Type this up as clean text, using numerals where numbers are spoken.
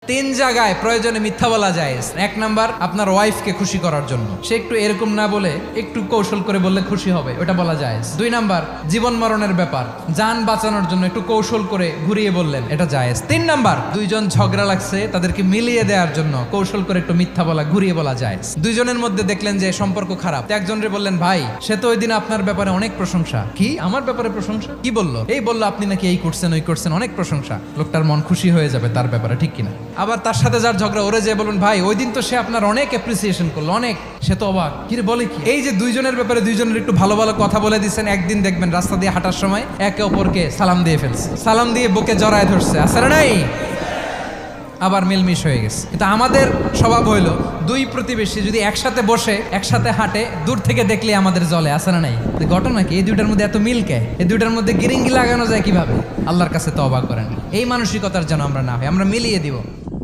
তিন জায়গায় প্রয়োজনে মিথ্যা বলা যায়। এক নাম্বার, আপনার ওয়াইফকে খুশি করার জন্য, সে একটু এরকম না বলে একটু কৌশল করে বললে খুশি হবে, ওটা বলা যায়। দুই নাম্বার, জীবন মরণের ব্যাপার, যান বাঁচানোর জন্য একটু কৌশল করে ঘুরিয়ে বললেন, এটা জায়েজ। তিন নাম্বার, দুইজন ঝগড়া লাগছে তাদেরকে মিলিয়ে দেওয়ার জন্য কৌশল করে একটু মিথ্যা বলা, ঘুরিয়ে বলা যায়। দুইজনের মধ্যে দেখলেন যে সম্পর্ক খারাপ, একজনরে বললেন, ভাই সে তো ওই দিন আপনার ব্যাপারে অনেক প্রশংসা। কি আমার ব্যাপারে প্রশংসা? কি বললো? এই বললো আপনি নাকি এই করছেন ওই করছেন, অনেক প্রশংসা। লোকটার মন খুশি হয়ে যাবে তার ব্যাপারে, ঠিক কিনা? আবার তার সাথে যার ঝগড়া, ওরে যে বলুন, ভাই ওই দিন তো সে আপনার অনেক অ্যাপ্রিসিয়েশন করলো, অনেক। সে তো অবাক, কি রে বলে কি? এই যে দুইজনের ব্যাপারে দুইজনের একটু ভালো ভালো কথা বলে দিচ্ছেন, একদিন দেখবেন রাস্তা দিয়ে হাঁটার সময় একে অপরকে সালাম দিয়ে ফেলছে, সালাম দিয়ে বুকে জড়ায় ধরছে, আছে না নাই? আবার মিলমিশ হয়ে গেছে। কিন্তু আমাদের স্বভাব হইলো, দুই প্রতিবেশী যদি একসাথে বসে একসাথে হাঁটে, দূর থেকে দেখলে আমাদের জলে, আছে না নাই? ঘটনা কি? এই দুইটার মধ্যে এত মিল কে? এই দুইটার মধ্যে গিরিঙ্গি লাগানো যায় কিভাবে? আল্লাহর কাছে তওবা করেন, এই মানসিকতার যেন আমরা না হয়, আমরা মিলিয়ে দিব।